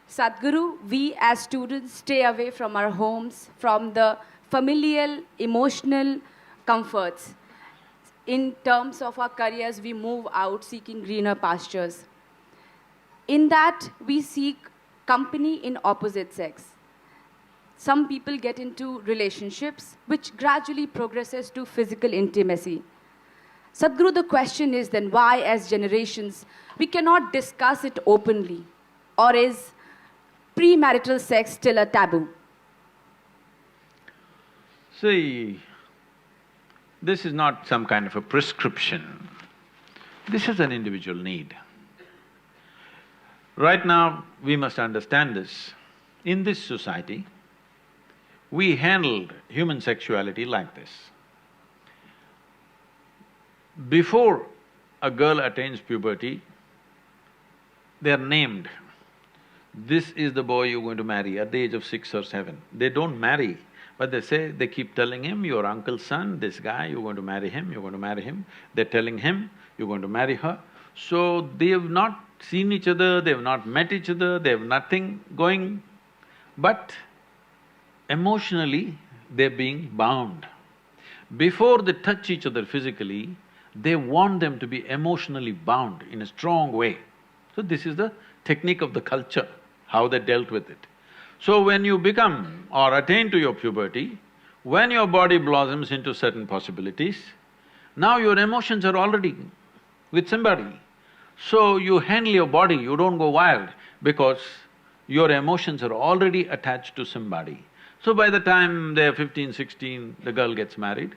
Sadhguru, we as students stay away from our homes, from the familial, emotional comforts. In terms of our careers, we move out seeking greener pastures. In that, we seek company in opposite sex. Some people get into relationships, which gradually progresses to physical intimacy. Sadhguru, the question is then why, as generations, we cannot discuss it openly? Or is premarital sex still a taboo? See, this is not some kind of a prescription. This is an individual need. Right now, we must understand this. In this society, we handled human sexuality like this. Before a girl attains puberty, they are named. This is the boy you're going to marry at the age of 6 or 7. They don't marry, but they keep telling him, your uncle's son, this guy, you're going to marry him, you're going to marry him. They're telling him, you're going to marry her. So they have not seen each other, they have not met each other, they have nothing going, but emotionally they're being bound. Before they touch each other physically, they want them to be emotionally bound in a strong way. So this is the technique of the culture, how they dealt with it. So when you become or attain to your puberty, when your body blossoms into certain possibilities, now your emotions are already with somebody. So you handle your body, you don't go wild because your emotions are already attached to somebody. So by the time they're 15, 16, the girl gets married.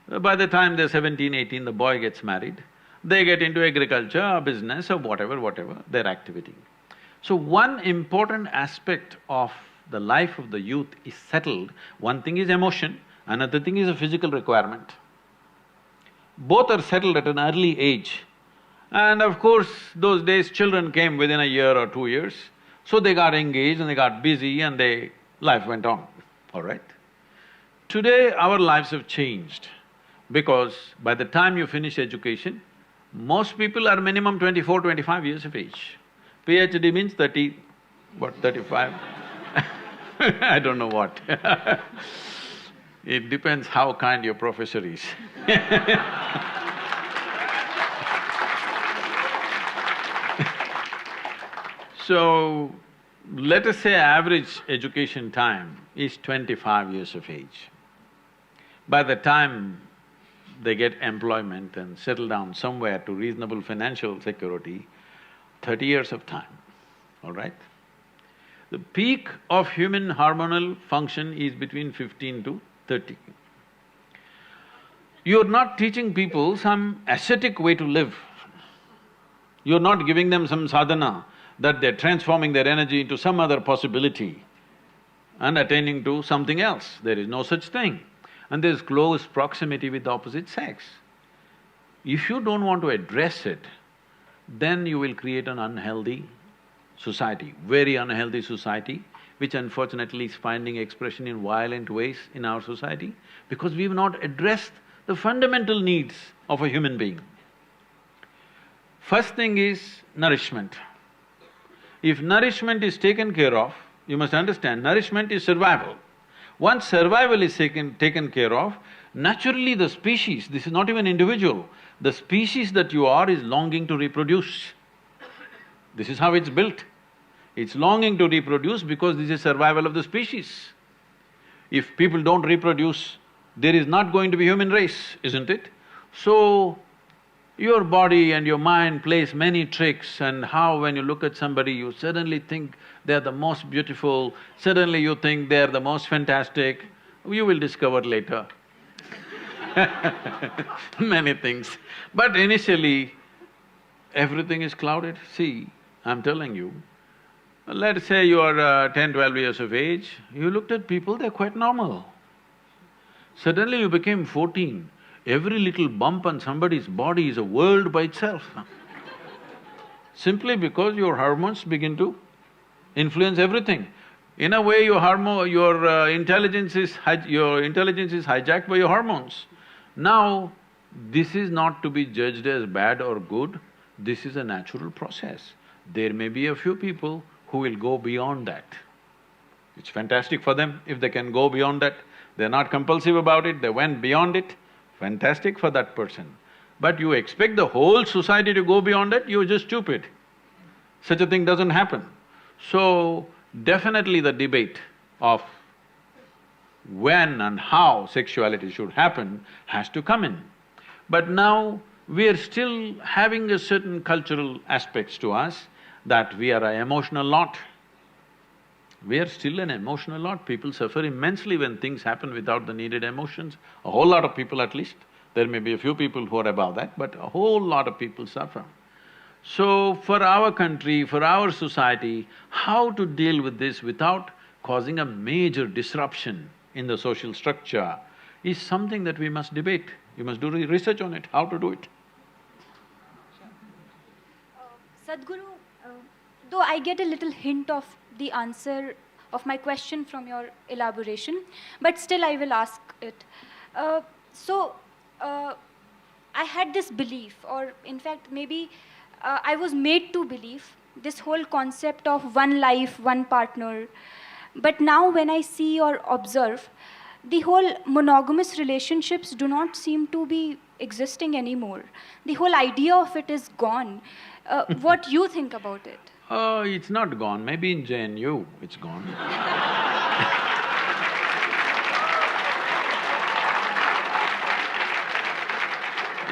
By the time they're 17, 18, the boy gets married. They get into agriculture or business or whatever, their activity. So one important aspect of the life of the youth is settled. One thing is emotion, another thing is a physical requirement. Both are settled at an early age. And of course, those days children came within a year or 2 years, so they got engaged and they got busy and life went on, all right? Today, our lives have changed because by the time you finish education, most people are minimum 24, 25 years of age. PhD means 30, what, 35? I don't know what It depends how kind your professor is So, let us say average education time is 25 years of age. By the time they get employment and settle down somewhere to reasonable financial security, 30 years of time, all right? The peak of human hormonal function is between 15 to 30. You're not teaching people some ascetic way to live. You're not giving them some sadhana that they're transforming their energy into some other possibility and attaining to something else. There is no such thing. And there's close proximity with the opposite sex. If you don't want to address it, then you will create an unhealthy society, very unhealthy society, which unfortunately is finding expression in violent ways in our society because we've not addressed the fundamental needs of a human being. First thing is nourishment. If nourishment is taken care of, you must understand, nourishment is survival. Once survival is taken care of, naturally the species, this is not even individual, the species that you are is longing to reproduce. This is how it's built. It's longing to reproduce because this is survival of the species. If people don't reproduce, there is not going to be human race, isn't it? So, your body and your mind plays many tricks and how when you look at somebody, you suddenly think they're the most beautiful, suddenly you think they're the most fantastic, you will discover later many things. But initially, everything is clouded. See, I'm telling you, let's say you are 10, 12 years of age, you looked at people, they're quite normal. Suddenly you became 14, every little bump on somebody's body is a world by itself simply because your hormones begin to influence everything. In a way, your intelligence is hijacked by your hormones. Now, this is not to be judged as bad or good, This is a natural process. There may be a few people who will go beyond that. It's fantastic for them if they can go beyond that. They're not compulsive about it, they went beyond it, fantastic for that person. But you expect the whole society to go beyond it, you're just stupid. Such a thing doesn't happen. So, definitely the debate of when and how sexuality should happen has to come in. But now, we are still having a certain cultural aspects to us that we are an emotional lot. We are still an emotional lot. People suffer immensely when things happen without the needed emotions. A whole lot of people at least. There may be a few people who are above that, but a whole lot of people suffer. So, for our country, for our society, how to deal with this without causing a major disruption in the social structure is something that we must debate. You must do research on it, how to do it. Sadhguru, though I get a little hint of the answer of my question from your elaboration, but still I will ask it. I had this belief, or in fact maybe I was made to believe this whole concept of one life, one partner. But now when I see or observe, the whole monogamous relationships do not seem to be existing anymore. The whole idea of it is gone. What you think about it? Oh, it's not gone, maybe in JNU it's gone.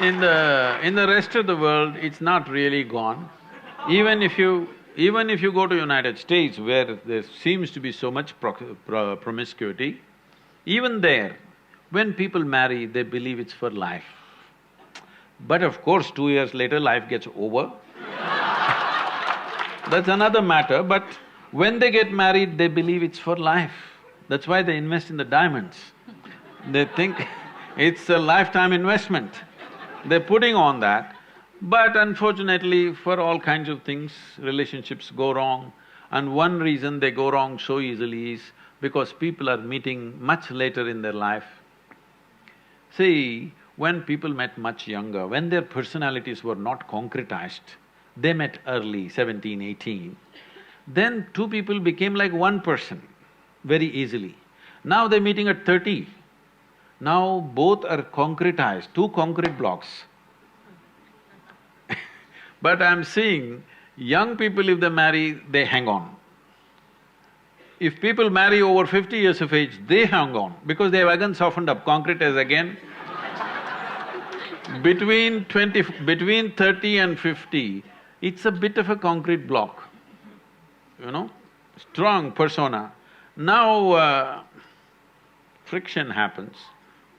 In the rest of the world, it's not really gone. Even if you go to United States where there seems to be so much promiscuity, even there, when people marry, they believe it's for life. But of course, 2 years later, life gets over. That's another matter, but when they get married, they believe it's for life. That's why they invest in the diamonds. They think it's a lifetime investment. They're putting on that, but unfortunately, for all kinds of things, relationships go wrong. And one reason they go wrong so easily is because people are meeting much later in their life. See, when people met much younger, when their personalities were not concretized, they met early, 17, 18, then two people became like one person very easily. Now they're meeting at 30. Now both are concretized, two concrete blocks. But I'm seeing young people, if they marry, they hang on. If people marry over 50 years of age, they hang on because they have again softened up, concrete is again. Between 30 and 50, it's a bit of a concrete block, you know, strong persona. Now, friction happens.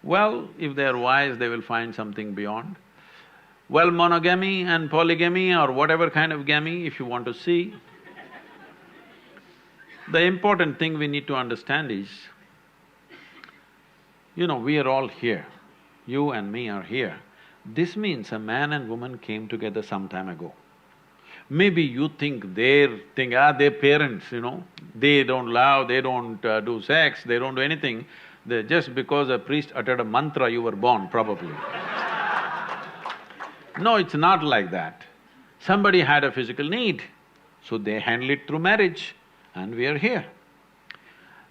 Well, if they are wise, they will find something beyond. Well, monogamy and polygamy or whatever kind of gamy, if you want to see, the important thing we need to understand is, you know, we are all here. You and me are here. This means a man and woman came together some time ago. Maybe you think their parents, you know, they don't love, they don't do sex, they don't do anything. Just because a priest uttered a mantra, you were born, probably. No, it's not like that. Somebody had a physical need, so they handle it through marriage, and we are here.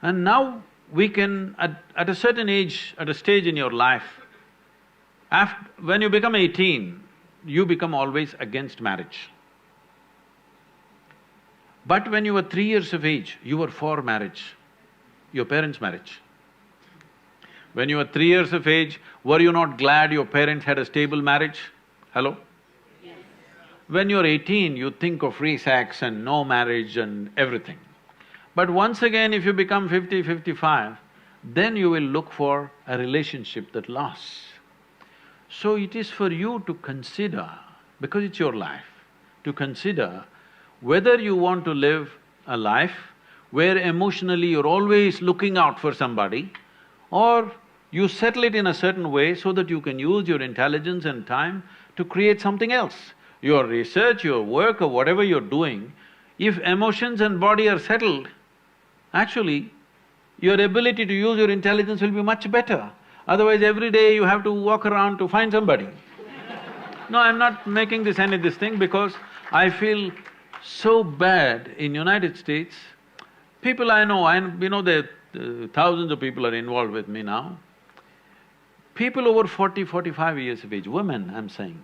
And now we can, at a certain age, at a stage in your life, when you become 18, you become always against marriage. But when you were 3 years of age, you were for marriage, your parents' marriage. When you were 3 years of age, were you not glad your parents had a stable marriage? Hello? Yes. When you're 18, you think of free sex and no marriage and everything. But once again, if you become 50, 55, then you will look for a relationship that lasts. So it is for you to consider, because it's your life, to consider whether you want to live a life where emotionally you're always looking out for somebody, or you settle it in a certain way so that you can use your intelligence and time to create something else. Your research, your work or whatever you're doing, if emotions and body are settled, actually, your ability to use your intelligence will be much better. Otherwise, every day you have to walk around to find somebody. No, I'm not making this thing because I feel so bad in United States. People I know, that thousands of people are involved with me now. People over 40, 45 years of age, women I'm saying,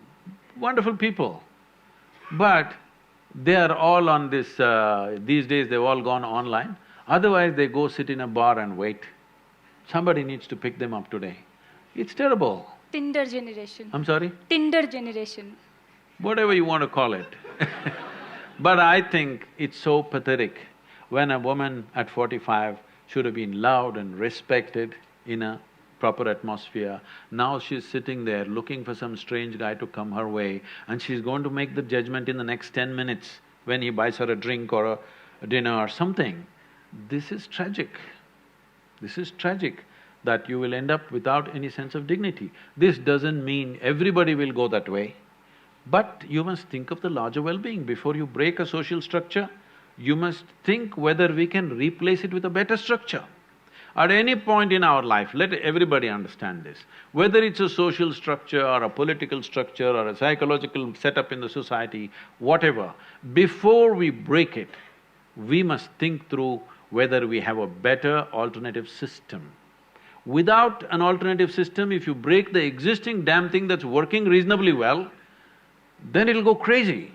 wonderful people. But they are all on this… these days they've all gone online. Otherwise they go sit in a bar and wait. Somebody needs to pick them up today. It's terrible. Tinder generation. I'm sorry? Tinder generation. Whatever you want to call it. But I think it's so pathetic when a woman at 45 should have been loved and respected in a proper atmosphere. Now she's sitting there looking for some strange guy to come her way and she's going to make the judgment in the next 10 minutes when he buys her a drink or a dinner or something. This is tragic. This is tragic that you will end up without any sense of dignity. This doesn't mean everybody will go that way, but you must think of the larger well-being. Before you break a social structure, you must think whether we can replace it with a better structure. At any point in our life, let everybody understand this, whether it's a social structure or a political structure or a psychological setup in the society, whatever, before we break it, we must think through whether we have a better alternative system. Without an alternative system, if you break the existing damn thing that's working reasonably well, then it'll go crazy.